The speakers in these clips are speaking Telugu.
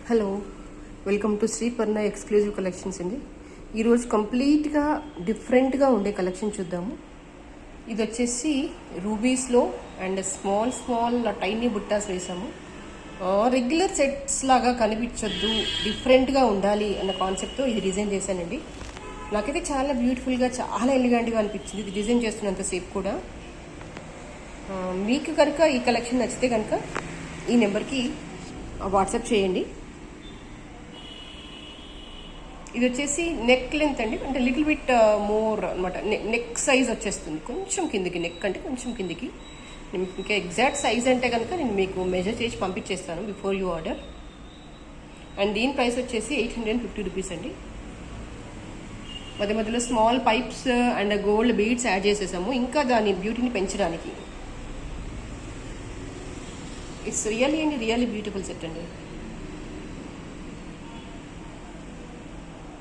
Hello, welcome to Sriparna exclusive collections అండి. ఈరోజు కంప్లీట్గా డిఫరెంట్గా ఉండే కలెక్షన్ చూద్దాము. ఇది వచ్చేసి రూబీస్లో అండ్ స్మాల్ టైనీ బుట్టాస్ వేసాము. రెగ్యులర్ సెట్స్ లాగా కనిపించొద్దు, డిఫరెంట్గా ఉండాలి అన్న కాన్సెప్ట్తో ఇది డిజైన్ చేశానండి. నాకైతే చాలా బ్యూటిఫుల్గా, చాలా ఎలిగెంట్గా అనిపించింది ఇది డిజైన్ చేస్తున్నంతసేపు కూడా. మీకు కనుక ఈ కలెక్షన్ నచ్చితే కనుక ఈ నెంబర్కి వాట్సాప్ చేయండి. ఇది వచ్చేసి నెక్ లెంత్ అండి, అంటే లిటిల్ బిట్ మోర్ అనమాట. నెక్ సైజ్ వచ్చేస్తుంది కొంచెం కిందికి, నెక్ అంటే కొంచెం కిందికి. ఇంకా ఎగ్జాక్ట్ సైజ్ అంటే కనుక నేను మీకు మెజర్ చేసి పంపించేస్తాను బిఫోర్ యూ ఆర్డర్. అండ్ దీని ప్రైస్ వచ్చేసి 850 రూపీస్ అండి. మధ్యలో small pipes and gold beads add చేసేసాము, ఇంకా దాని బ్యూటీని పెంచడానికి. ఇట్స్ రియల్లీ బ్యూటిఫుల్ సెట్ అండి.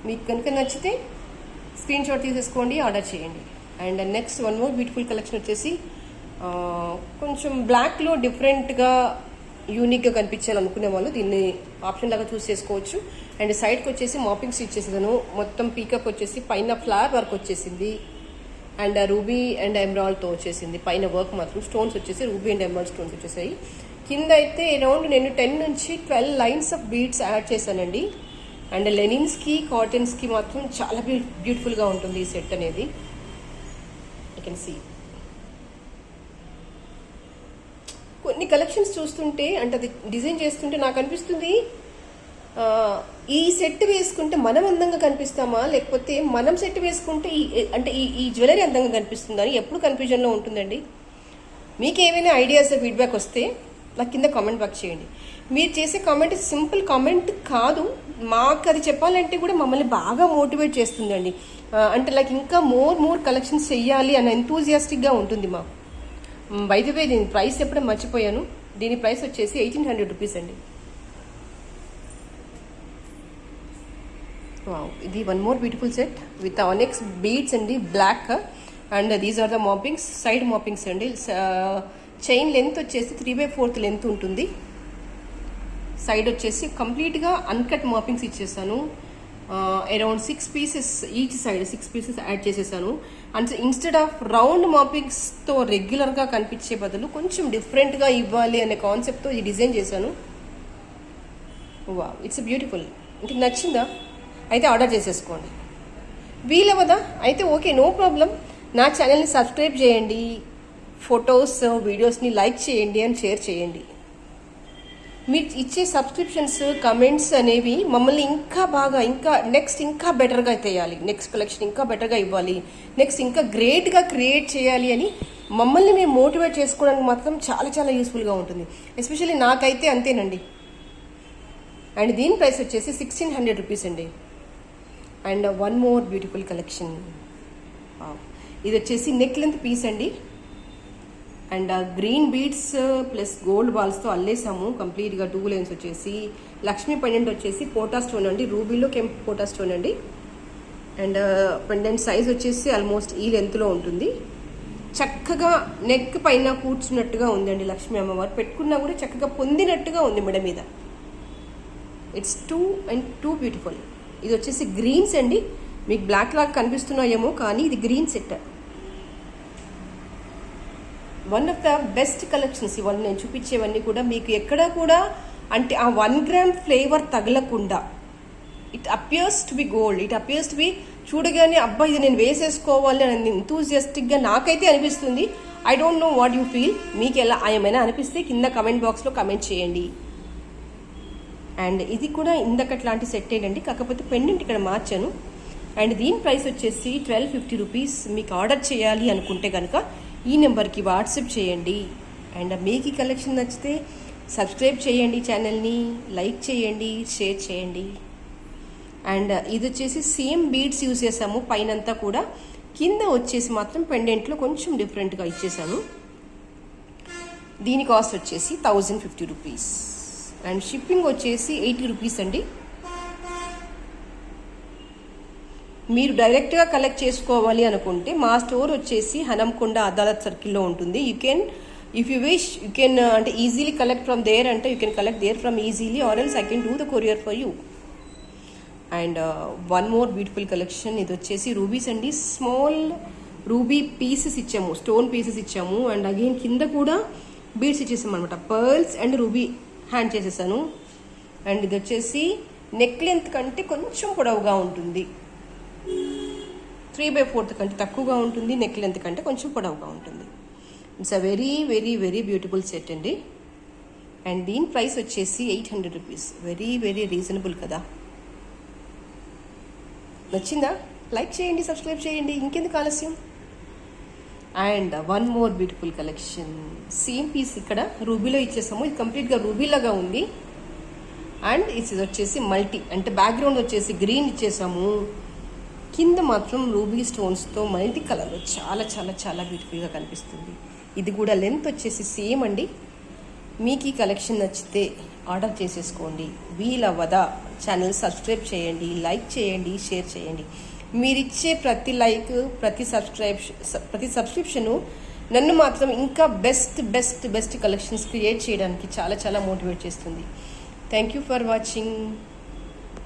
మీకు కనుక నచ్చితే స్క్రీన్ షాట్ తీసేసుకోండి, ఆర్డర్ చేయండి. And next one more beautiful collection వచ్చేసి కొంచెం బ్లాక్లో డిఫరెంట్గా యూనిక్గా కనిపించాలనుకునే వాళ్ళు దీన్ని ఆప్షన్ లాగా చూస్ చేసుకోవచ్చు. అండ్ సైడ్కి వచ్చేసి మాపింగ్స్ ఇచ్చేసాను. మొత్తం పీకప్ వచ్చేసి పైన ఫ్లవర్ వర్క్ వచ్చేసింది అండ్ రూబీ అండ్ ఎమరాల్డ్తో వచ్చేసింది. పైన వర్క్ మాత్రం స్టోన్స్ వచ్చేసి రూబీ అండ్ ఎమరాల్డ్ స్టోన్స్ వచ్చేసాయి. కింద అయితే అరౌండ్ నేను 10 నుంచి 12 లైన్స్ ఆఫ్ బీడ్స్ యాడ్ చేశానండి. అండ్ లెనిన్స్కి, కాటన్స్కి మాత్రం చాలా బ్యూటిఫుల్గా ఉంటుంది ఈ సెట్ అనేది. ఐ కెన్ సీ కొన్ని కలెక్షన్స్ చూస్తుంటే, అంటే అది డిజైన్ చేస్తుంటే నాకు అనిపిస్తుంది ఈ సెట్ వేసుకుంటే మనం అందంగా కనిపిస్తామా, లేకపోతే మనం సెట్ వేసుకుంటే ఈ జ్యువెలరీ అందంగా కనిపిస్తుందా అని ఎప్పుడు కన్ఫ్యూజన్లో ఉంటుందండి. మీకు ఏమైనా ఐడియాస్, ఫీడ్బ్యాక్ వస్తే నాకు కింద కామెంట్ బాక్స్ చేయండి. మీరు చేసే కామెంట్ సింపుల్ కామెంట్ కాదు, మాకు అది చెప్పాలంటే కూడా మమ్మల్ని బాగా మోటివేట్ చేస్తుందండి. అంటే లైక్ ఇంకా మోర్ కలెక్షన్స్ చెయ్యాలి అన్న ఎంతూజియాస్టిక్గా ఉంటుంది మాకు. బై ది వే దీని ప్రైస్ ఎప్పుడో మర్చిపోయాను. దీని ప్రైస్ వచ్చేసి 1800 రూపీస్ అండి. వావ్, ఇది one more beautiful set with onyx beads అండి, black. And these are the mappings, side mappings అండి. చైన్ లెంత్ వచ్చేసి 3/4 లెంత్ ఉంటుంది. సైడ్ వచ్చేసి కంప్లీట్గా అన్కట్ మాపింగ్స్ ఇచ్చేసాను. Around 6 pieces each side, 6 pieces add చేసేసాను. అండ్ ఇన్స్టెడ్ ఆఫ్ రౌండ్ మాపింగ్స్తో రెగ్యులర్గా కనిపించే బదులు కొంచెం డిఫరెంట్గా ఇవ్వాలి అనే కాన్సెప్ట్తో ఈ డిజైన్ చేశాను. Wow, it's beautiful. ఇంటికి నచ్చిందా? అయితే ఆర్డర్ చేసేసుకోండి. వీలవదా? అయితే ఓకే, నో ప్రాబ్లం. నా ఛానల్ని సబ్స్క్రైబ్ చేయండి, ఫొటోస్ వీడియోస్ని లైక్ చేయండి అండ్ షేర్ చేయండి. మీరు ఇచ్చే సబ్స్క్రిప్షన్స్, కమెంట్స్ అనేవి మమ్మల్ని ఇంకా బాగా, ఇంకా బెటర్గా చేయాలి, నెక్స్ట్ కలెక్షన్ ఇంకా బెటర్గా ఇవ్వాలి, నెక్స్ట్ ఇంకా గ్రేట్గా క్రియేట్ చేయాలి అని మమ్మల్ని మేము మోటివేట్ చేసుకోవడానికి మాత్రం చాలా యూస్ఫుల్గా ఉంటుంది. ఎస్పెషల్లీ నాకైతే అంతేనండి. అండ్ దీని ప్రైస్ వచ్చేసి 1600 రూపీస్ అండి. And one more beautiful collection. ఇది వచ్చేసి నెక్ లెంత్ పీస్ అండి. And green beads plus gold బాల్స్తో అల్లేసాము కంప్లీట్గా. 2 లైన్స్ వచ్చేసి లక్ష్మీ పెండెంట్ వచ్చేసి పోటా స్టోన్ అండి, రూబీలో కెంప్ పోటా స్టోన్ అండి. అండ్ పెండెంట్ సైజ్ వచ్చేసి ఆల్మోస్ట్ ఈ లెంత్లో ఉంటుంది. చక్కగా నెక్ పైన కూర్చున్నట్టుగా ఉందండి లక్ష్మీ అమ్మవారు. పెట్టుకున్నా కూడా చక్కగా పొందినట్టుగా ఉంది మెడ మీద. It's two beautiful. ఇది వచ్చేసి గ్రీన్స్ అండి. మీకు బ్లాక్ లాగా కనిపిస్తున్నాయేమో, కానీ ఇది green set. One of the best collections ఇవన్నీ. నేను చూపించేవన్నీ కూడా మీకు ఎక్కడా కూడా అంటే ఆ 1 గ్రామ్ ఫ్లేవర్ తగలకుండా, it appears to be gold, it appears to be చూడగానే అబ్బా ఇది నేను వేసేసుకోవాలి అని ఎంతూజియాస్టిక్గా నాకైతే అనిపిస్తుంది. I don't know what you feel. మీకు ఎలా ఏమైనా అనిపిస్తే కింద కమెంట్ బాక్స్లో కమెంట్ చేయండి. అండ్ ఇది కూడా ఇందకట్లాంటి సెట్ ఏంటండి, కాకపోతే పెండెంట్ ఇక్కడ మార్చాను. అండ్ దీని ప్రైస్ వచ్చేసి 1250 రూపీస్. మీకు ఆర్డర్ చేయాలి అనుకుంటే కనుక ఈ నెంబర్కి వాట్సాప్ చేయండి. అండ్ మీకు ఈ కలెక్షన్ నచ్చితే సబ్స్క్రైబ్ చేయండి, ఛానల్ని లైక్ చేయండి, షేర్ చేయండి. అండ్ ఇది వచ్చేసి సేమ్ బీడ్స్ యూజ్ చేసాము పైనంతా కూడా. కింద వచ్చేసి మాత్రం పెండెంట్లో కొంచెం డిఫరెంట్గా ఇచ్చేసాను. దీని కాస్ట్ వచ్చేసి 1050 రూపీస్. అండ్ షిప్పింగ్ వచ్చేసి 80 రూపీస్ అండి. మీరు డైరెక్ట్గా కలెక్ట్ చేసుకోవాలి అనుకుంటే మా స్టోర్ వచ్చేసి హనంకొండ అదాలత్ సర్కిల్లో ఉంటుంది. You can if you wish you can అంటే ఈజీలీ కలెక్ట్ ఫ్రమ్ దేర్ అంటే you can collect there from easily or else I can do the courier for you. And one more beautiful collection, ఇది వచ్చేసి రూబీస్ అండి. స్మాల్ రూబీ పీసెస్ ఇచ్చాము, స్టోన్ పీసెస్ ఇచ్చాము. అండ్ అగైన్ కింద కూడా బీడ్స్ ఇచ్చేసాము అనమాట. పర్ల్స్ అండ్ రూబీ హ్యాండ్ చేసేసాను. అండ్ ఇది వచ్చేసి నెక్ లెంత్ కంటే కొంచెం పొడవుగా ఉంటుంది, 3/4 కంటే తక్కువగా ఉంటుంది, నెక్ లెంత్ కంటే కొంచెం పొడవుగా ఉంటుంది. It's a very very very beautiful set అండి. అండ్ దీని ప్రైస్ వచ్చేసి 800 రూపీస్. వెరీ వెరీ రీజనబుల్ కదా. నచ్చిందా? లైక్ చేయండి, సబ్స్క్రైబ్ చేయండి, ఇంకెందుకు ఆలస్యం. And one more beautiful collection, same piece ఇక్కడ రూబీలో ఇచ్చేసాము. ఇది కంప్లీట్గా రూబీలాగా ఉంది. అండ్ ఇది వచ్చేసి మల్టీ అంటే బ్యాక్గ్రౌండ్ వచ్చేసి గ్రీన్ ఇచ్చేసాము, కింద మాత్రం రూబీ స్టోన్స్తో మల్టీ కలర్లో చాలా చాలా చాలా బ్యూటిఫుల్గా కనిపిస్తుంది. ఇది కూడా లెంత్ వచ్చేసి సేమ్ అండి. మీకు ఈ కలెక్షన్ నచ్చితే ఆర్డర్ చేసేసుకోండి. వీలవ్వదా ఛానల్ సబ్స్క్రైబ్ చేయండి, లైక్ చేయండి, షేర్ చేయండి. మీరిచ్చే ప్రతి లైక్, ప్రతి సబ్స్క్రిప్షను నన్ను మాత్రం ఇంకా best best best collections create చేయడానికి చాలా చాలా మోటివేట్ చేస్తుంది. Thank you for watching.